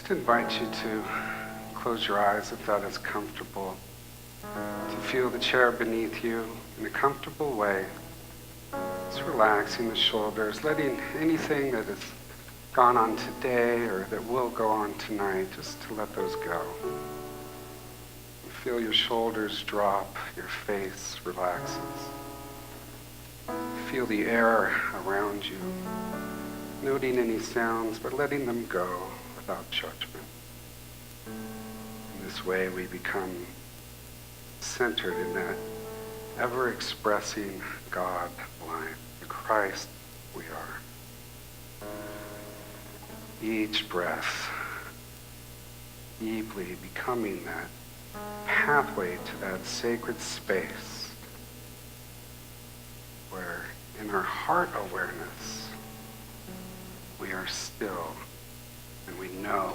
just invite you to close your eyes if that is comfortable, to feel the chair beneath you in a comfortable way. Just relaxing the shoulders, letting anything that has gone on today or that will go on tonight, just to let those go. You feel your shoulders drop, your face relaxes. Feel the air around you, noting any sounds, but letting them go without judgment. In this way, we become centered in that ever-expressing God life, the Christ we are. Each breath, deeply becoming that pathway to that sacred space where in our heart awareness, we are still and we know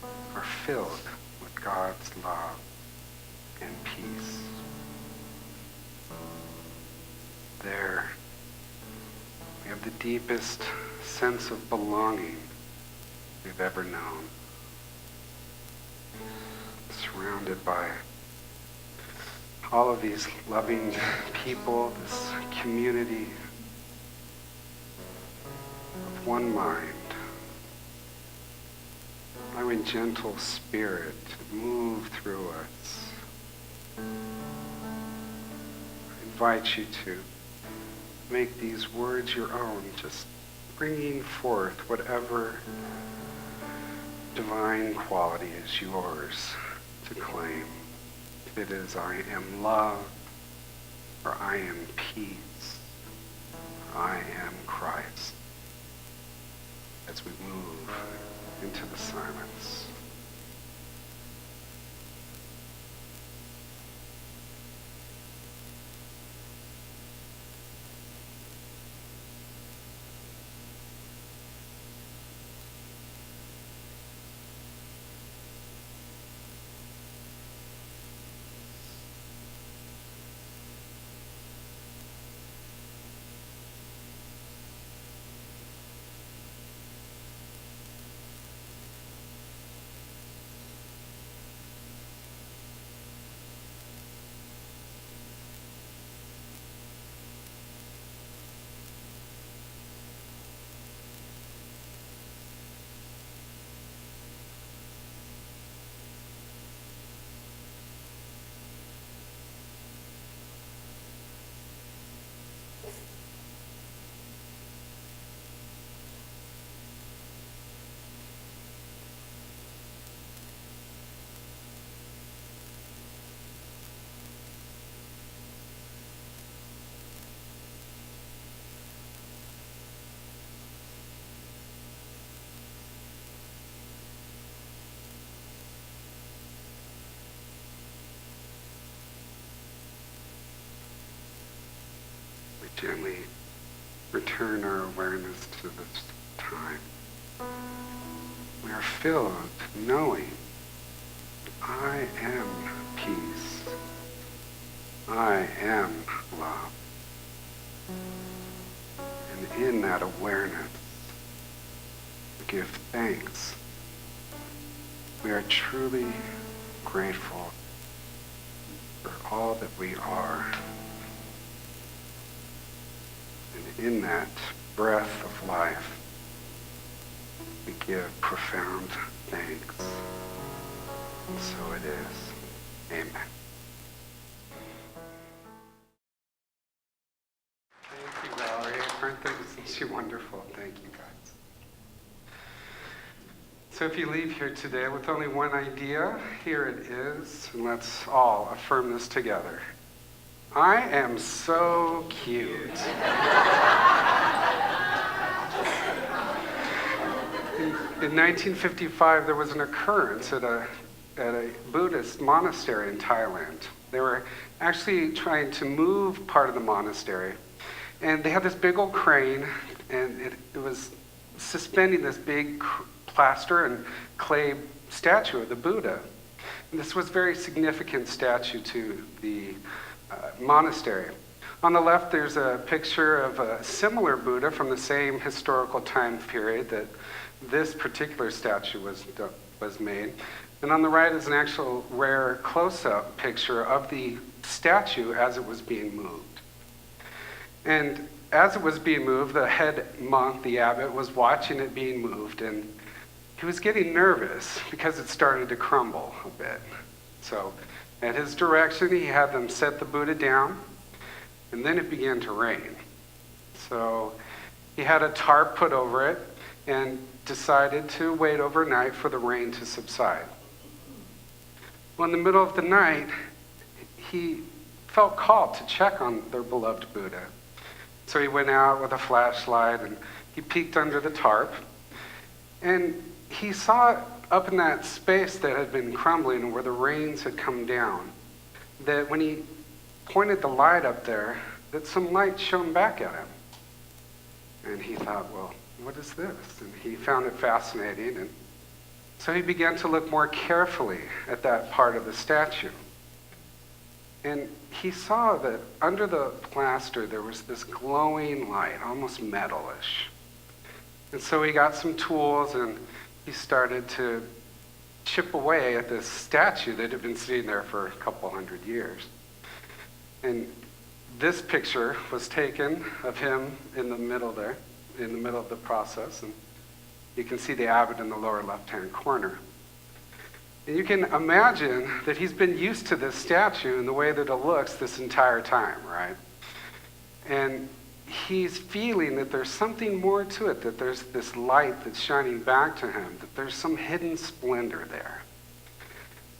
and are filled with God's love and peace. There, we have the deepest sense of belonging we've ever known. Surrounded by all of these loving people, this community of one mind, allowing gentle spirit to move through us. I invite you to make these words your own, just bringing forth whatever divine quality is yours to claim. If it is I am love, or I am peace, or I am Christ, as we move into the silence. Gently return our awareness to this time. We are filled knowing I am peace. I am love. And in that awareness, we give thanks. We are truly grateful for all that we are. And in that breath of life, we give profound thanks. And so it is. Amen. Thank you, Valerie. Aren't they wonderful? Thank you, guys. So if you leave here today with only one idea, here it is. And let's all affirm this together. I am so cute. In 1955, there was an occurrence at a Buddhist monastery in Thailand. They were actually trying to move part of the monastery, and they had this big old crane, and it was suspending this big plaster and clay statue of the Buddha. And this was a very significant statue to the monastery. On the left, there's a picture of a similar Buddha from the same historical time period that this particular statue was made. And on the right is an actual rare close-up picture of the statue as it was being moved. And as it was being moved, the head monk, the abbot, was watching it being moved, and he was getting nervous because it started to crumble a bit. So at his direction, he had them set the Buddha down, and then it began to rain. So he had a tarp put over it and decided to wait overnight for the rain to subside. Well, in the middle of the night, he felt called to check on their beloved Buddha. So he went out with a flashlight and he peeked under the tarp. And he saw up in that space that had been crumbling and where the rains had come down, that when he pointed the light up there, that some light shone back at him. And he thought, well, what is this? And he found it fascinating. And so he began to look more carefully at that part of the statue. And he saw that under the plaster there was this glowing light, almost metalish. And so he got some tools and he started to chip away at this statue that had been sitting there for a couple hundred years. And this picture was taken of him in the middle there, in the middle of the process. And you can see the abbot in the lower left-hand corner. And you can imagine that he's been used to this statue and the way that it looks this entire time, right? And he's feeling that there's something more to it, that there's this light that's shining back to him, that there's some hidden splendor there.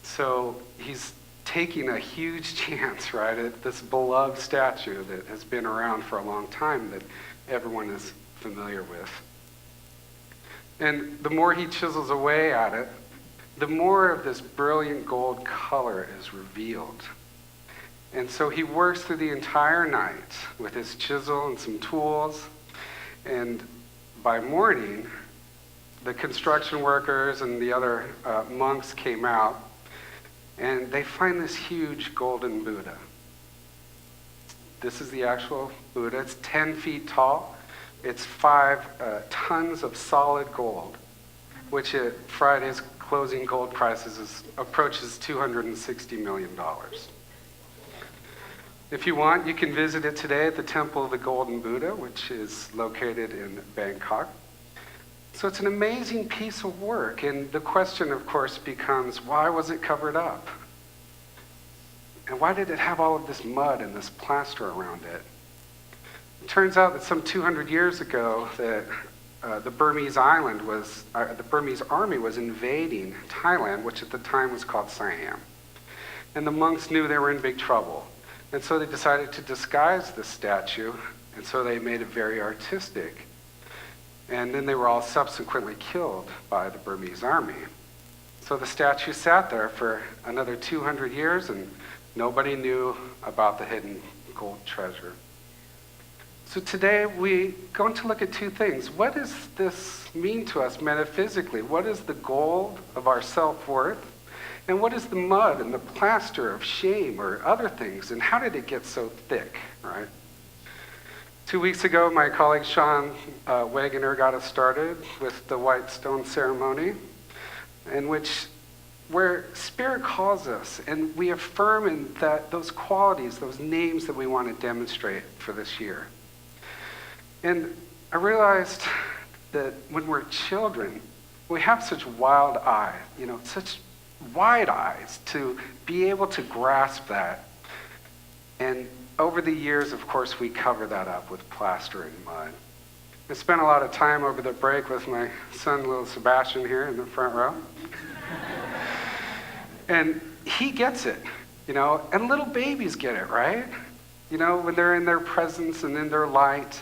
So he's taking a huge chance, right, at this beloved statue that has been around for a long time that everyone is familiar with. And the more he chisels away at it, the more of this brilliant gold color is revealed. And so he works through the entire night with his chisel and some tools. And by morning, the construction workers and the other monks came out, and they find this huge golden Buddha. This is the actual Buddha. It's 10 feet tall. It's 5 tons of solid gold, which at Friday's closing gold prices approaches $260 million. If you want, you can visit it today at the Temple of the Golden Buddha, which is located in Bangkok. So it's an amazing piece of work, and the question, of course, becomes, why was it covered up? And why did it have all of this mud and this plaster around it? It turns out that some 200 years ago, that the Burmese army was invading Thailand, which at the time was called Siam. And the monks knew they were in big trouble. And so they decided to disguise the statue, and so they made it very artistic. And then they were all subsequently killed by the Burmese army. So the statue sat there for another 200 years, and nobody knew about the hidden gold treasure. So today we're going to look at 2 things. What does this mean to us metaphysically? What is the gold of our self-worth? And what is the mud and the plaster of shame or other things? And how did it get so thick, right? 2 weeks ago, my colleague Sean Wagoner got us started with the white stone ceremony, where Spirit calls us, and we affirm in that those qualities, those names that we want to demonstrate for this year. And I realized that when we're children, we have such wild eyes, such wide eyes to be able to grasp that. And over the years, of course, we cover that up with plaster and mud. I spent a lot of time over the break with my son, little Sebastian, here in the front row. And he gets it, and little babies get it, right? When they're in their presence and in their light,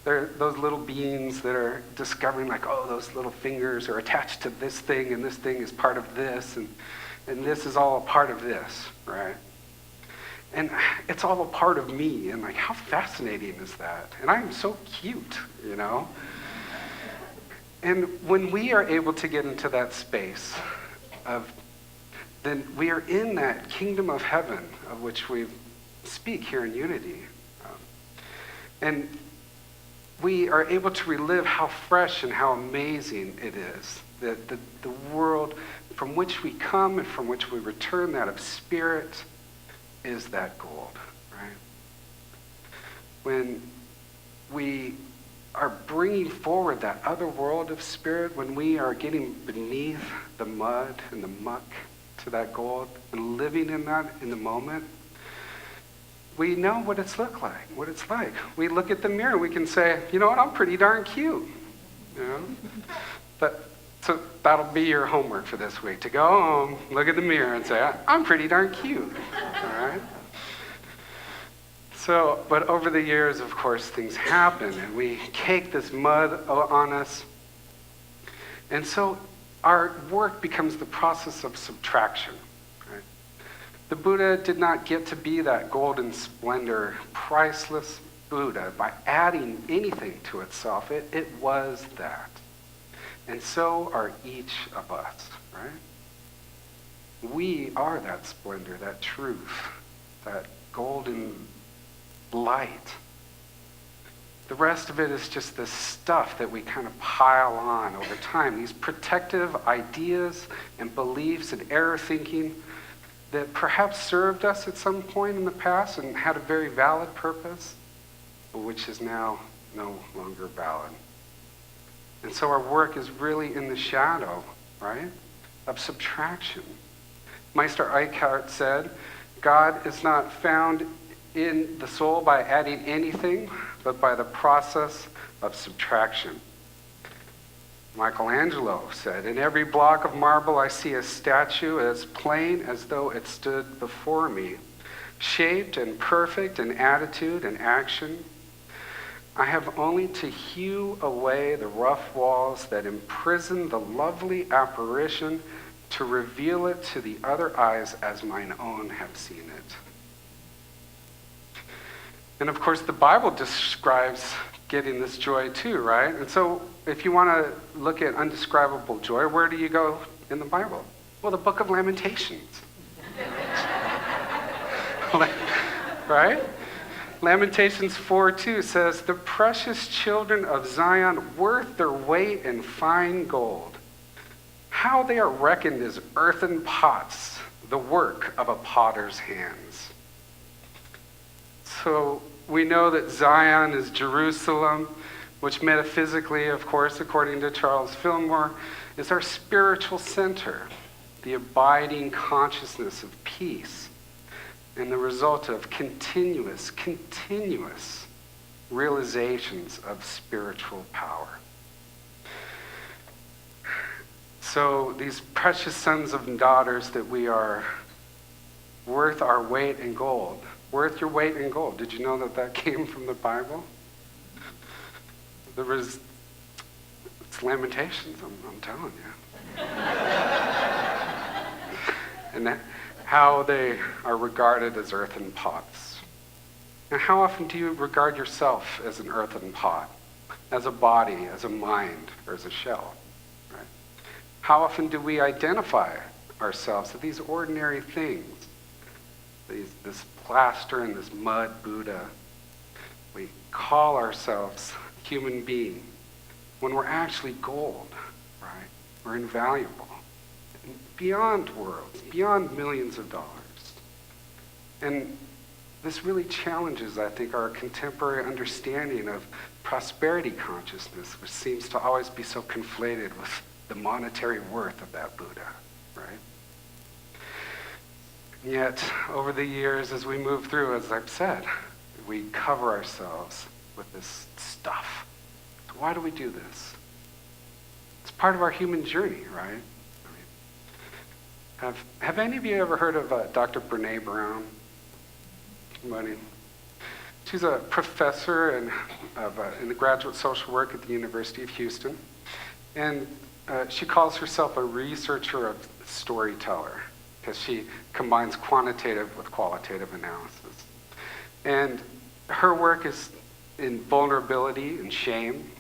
they're those little beings that are discovering, like, oh, those little fingers are attached to this thing, and this thing is part of this, and this is all a part of this, right? And it's all a part of me, and like, how fascinating is that? And I'm so cute, And when we are able to get into that space then we are in that kingdom of heaven of which we speak here in Unity. And we are able to relive how fresh and how amazing it is. That the world from which we come and from which we return, that of spirit, is that gold, right? When we are bringing forward that other world of spirit, when we are getting beneath the mud and the muck to that gold and living in that in the moment, we know what it's like. We look at the mirror and we can say, you know what, I'm pretty darn cute. You know? So that'll be your homework for this week, to go home, look at the mirror and say, I'm pretty darn cute. All right? So, but over the years, of course, things happen and we cake this mud on us. And so our work becomes the process of subtraction. Right? The Buddha did not get to be that golden splendor, priceless Buddha by adding anything to itself. It was that. And so are each of us, right? We are that splendor, that truth, that golden light. The rest of it is just this stuff that we kind of pile on over time, these protective ideas and beliefs and error thinking that perhaps served us at some point in the past and had a very valid purpose, but which is now no longer valid. And so our work is really in the shadow, right, of subtraction. Meister Eckhart said, God is not found in the soul by adding anything, but by the process of subtraction. Michelangelo said, in every block of marble I see a statue as plain as though it stood before me, shaped and perfect in attitude and action. I have only to hew away the rough walls that imprison the lovely apparition to reveal it to the other eyes as mine own have seen it. And of course, the Bible describes getting this joy too, right? And so if you want to look at undescribable joy, where do you go in the Bible? Well, the book of Lamentations. Right? Lamentations 4:2 says, the precious children of Zion worth their weight in fine gold. How they are reckoned as earthen pots, the work of a potter's hands. So we know that Zion is Jerusalem, which metaphysically, of course, according to Charles Fillmore, is our spiritual center, the abiding consciousness of peace, and the result of continuous realizations of spiritual power. So these precious sons and daughters that we are worth our weight in gold. Worth your weight in gold. Did you know that came from the Bible? It's Lamentations, I'm telling you. And how they are regarded as earthen pots. And how often do you regard yourself as an earthen pot? As a body, as a mind, or as a shell? Right? How often do we identify ourselves as these ordinary things? This plaster and this mud Buddha. We call ourselves human being when we're actually gold, right? We're invaluable. Beyond worlds, beyond millions of dollars. And this really challenges, I think, our contemporary understanding of prosperity consciousness, which seems to always be so conflated with the monetary worth of that Buddha, right? And yet, over the years, as we move through, as I've said, we cover ourselves with this stuff. So why do we do this? It's part of our human journey, right? Have any of you ever heard of Dr. Brene Brown? Anybody? She's a professor in the graduate social work at the University of Houston. And she calls herself a researcher of storyteller because she combines quantitative with qualitative analysis. And her work is in vulnerability and shame.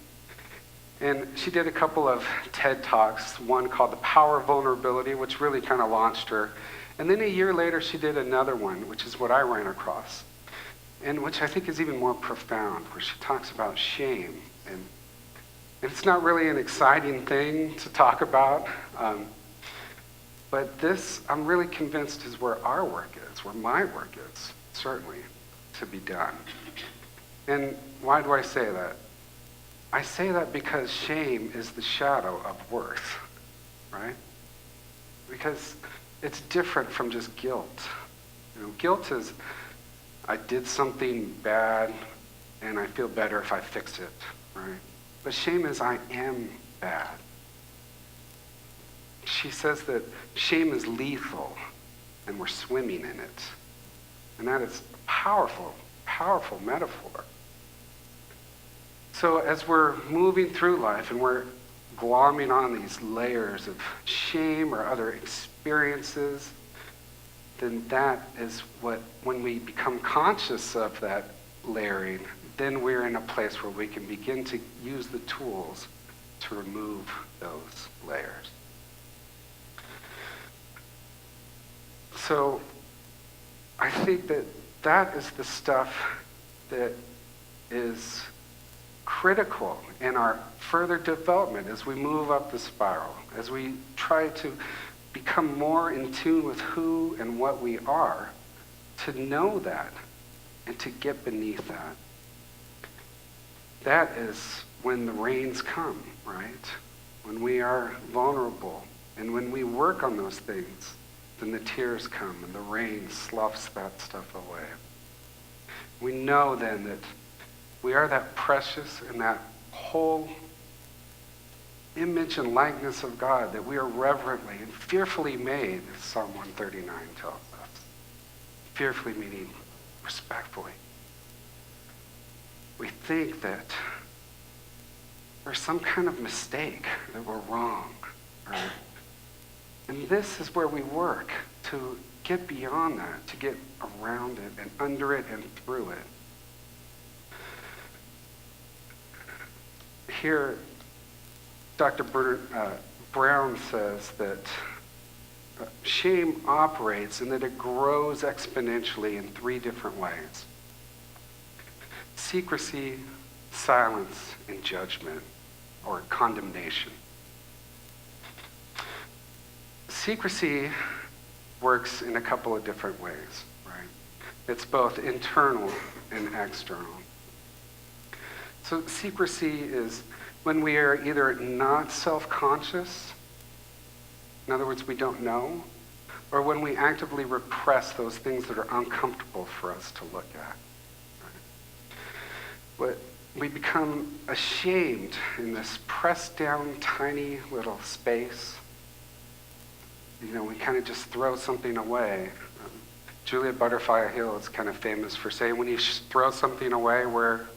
And she did a couple of TED Talks, one called The Power of Vulnerability, which really kind of launched her. And then a year later, she did another one, which is what I ran across. and which I think is even more profound, where she talks about shame. And it's not really an exciting thing to talk about, but this, I'm really convinced, is where our work is, where my work is, certainly, to be done. And why do I say that? I say that because shame is the shadow of worth, right? Because it's different from just guilt. Guilt is, I did something bad and I feel better if I fix it, right? But shame is, I am bad. She says that shame is lethal and we're swimming in it. And that is a powerful, powerful metaphor. So as we're moving through life and we're glomming on these layers of shame or other experiences, then that is what, when we become conscious of that layering, then we're in a place where we can begin to use the tools to remove those layers. So I think that that is the stuff that is critical in our further development as we move up the spiral, as we try to become more in tune with who and what we are, to know that and to get beneath that. That is when the rains come, right? When we are vulnerable and when we work on those things, then the tears come and the rain sloughs that stuff away. We know then that we are that precious and that whole image and likeness of God, that we are reverently and fearfully made, as Psalm 139 tells us. Fearfully meaning respectfully. We think that there's some kind of mistake, that we're wrong. Right? And this is where we work to get beyond that, to get around it and under it and through it. Here, Dr. Brown says that shame operates and that it grows exponentially in 3 different ways: secrecy, silence, and judgment, or condemnation. Secrecy works in a couple of different ways, right? It's both internal and external. So secrecy is when we are either not self-conscious, in other words, we don't know, or when we actively repress those things that are uncomfortable for us to look at. Right? We become ashamed in this pressed down, tiny little space. We kind of just throw something away. Julia Butterfly Hill is kind of famous for saying, when you throw something away, where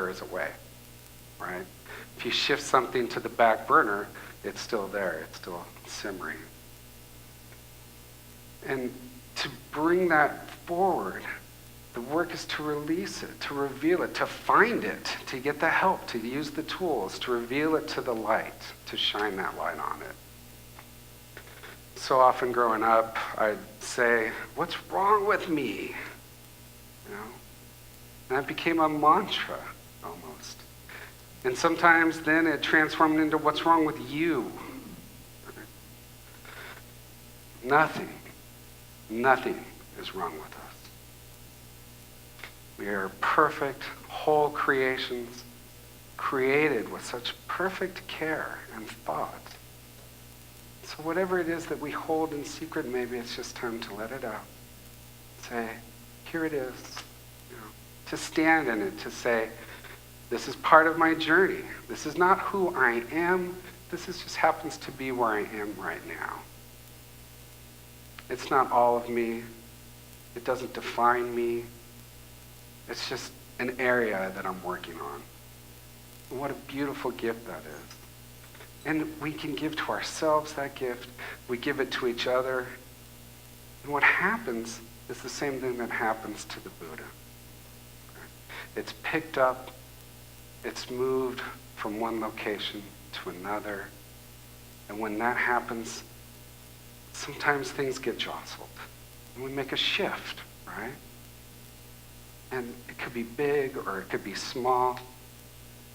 is away, right? If you shift something to the back burner, it's still there. It's still simmering. And to bring that forward, the work is to release it, to reveal it, to find it, to get the help, to use the tools, to reveal it to the light, to shine that light on it. So often growing up, I'd say, "What's wrong with me?" And that became a mantra, almost. And sometimes then it transformed into, "What's wrong with you?" Nothing is wrong with us. We are perfect, whole creations, created with such perfect care and thought. So whatever it is that we hold in secret, maybe it's just time to let it out. Say, here it is. To stand in it, to say, this is part of my journey. This is not who I am. This just happens to be where I am right now. It's not all of me. It doesn't define me. It's just an area that I'm working on. And what a beautiful gift that is. And we can give to ourselves that gift. We give it to each other. And what happens is the same thing that happens to the Buddha. It's picked up, it's moved from one location to another. And when that happens, sometimes things get jostled. And we make a shift, right? And it could be big or it could be small.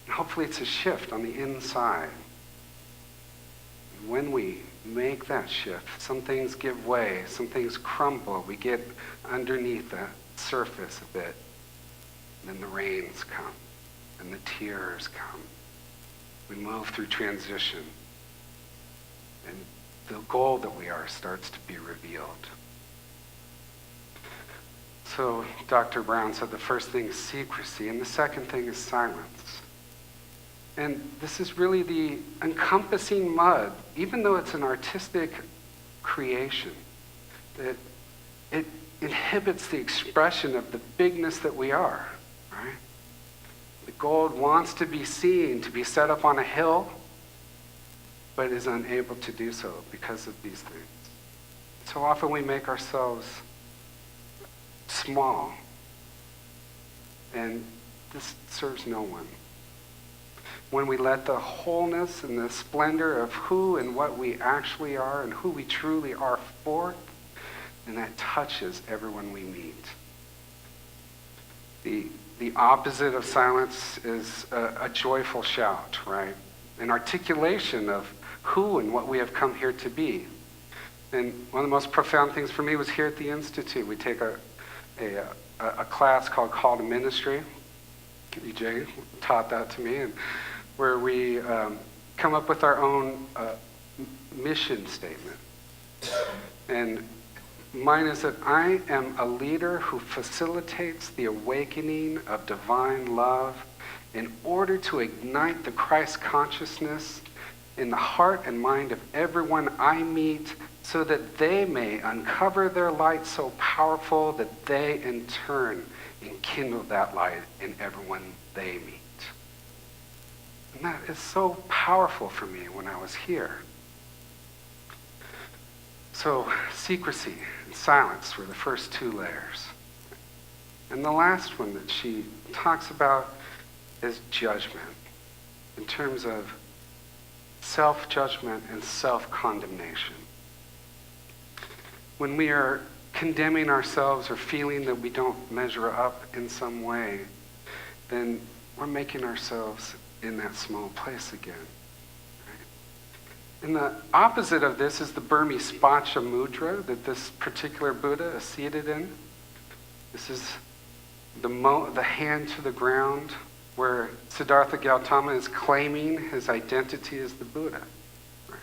And hopefully it's a shift on the inside. And when we make that shift, some things give way, some things crumble. We get underneath the surface a bit. And then the rains come and the tears come. We move through transition. And the gold that we are starts to be revealed. So Dr. Brown said the first thing is secrecy, and the second thing is silence. And this is really the encompassing mud, even though it's an artistic creation, that it inhibits the expression of the bigness that we are, right? The gold wants to be seen, to be set up on a hill, but is unable to do so because of these things. So often we make ourselves small, and this serves no one. When we let the wholeness and the splendor of who and what we actually are and who we truly are forth, and that touches everyone we meet. The opposite of silence is a joyful shout, right? An articulation of who and what we have come here to be. And one of the most profound things for me was here at the Institute. We take a class called Call to Ministry. EJ taught that to me, and where we come up with our own mission statement. And mine is that I am a leader who facilitates the awakening of divine love in order to ignite the Christ consciousness in the heart and mind of everyone I meet, so that they may uncover their light so powerful that they in turn enkindle that light in everyone they meet. And that is so powerful for me when I was here. So secrecy and silence were the first two layers. And the last one that she talks about is judgment, in terms of self-judgment and self-condemnation. When we are condemning ourselves or feeling that we don't measure up in some way, then we're making ourselves in that small place again. Right? And the opposite of this is the Burmese Pacha mudra that this particular Buddha is seated in. This is the hand to the ground, where Siddhartha Gautama is claiming his identity as the Buddha. Right?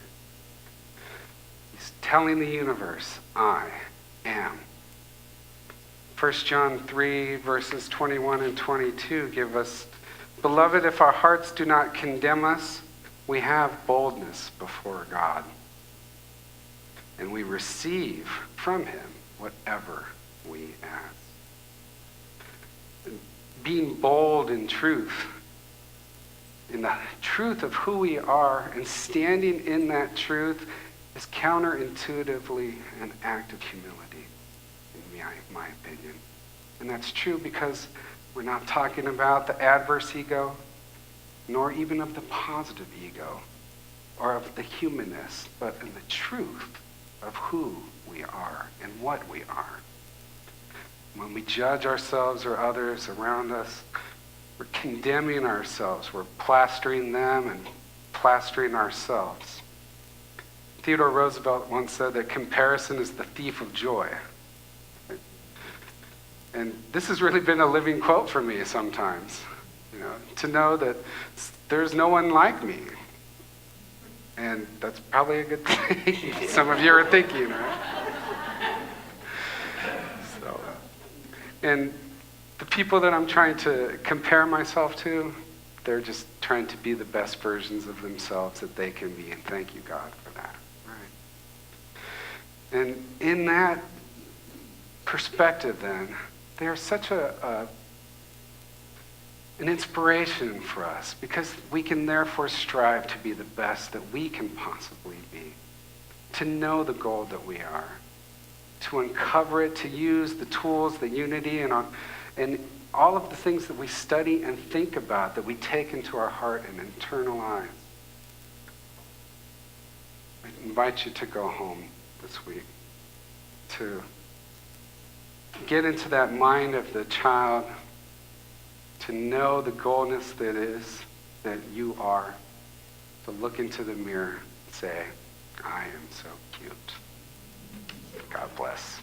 He's telling the universe, I am. 1 John 3, verses 21 and 22 give us, beloved, if our hearts do not condemn us, we have boldness before God. And we receive from him whatever we ask. Being bold in truth, in the truth of who we are, and standing in that truth is counterintuitively an act of humility, in my opinion. And that's true because we're not talking about the adverse ego, nor even of the positive ego, or of the humanness, but in the truth of who we are and what we are. When we judge ourselves or others around us, we're condemning ourselves. We're plastering them and plastering ourselves. Theodore Roosevelt once said that comparison is the thief of joy. And this has really been a living quote for me sometimes, to know that there's no one like me. And that's probably a good thing. Some of you are thinking, right? And the people that I'm trying to compare myself to, they're just trying to be the best versions of themselves that they can be. And thank you, God, for that. Right? And in that perspective, then, they're such an inspiration for us, because we can therefore strive to be the best that we can possibly be, to know the gold that we are, to uncover it, to use the tools, the unity, and all of the things that we study and think about, that we take into our heart and internalize. I invite you to go home this week, to get into that mind of the child to know the goodness that is that you are, to look into the mirror and say, I am so cute. God bless.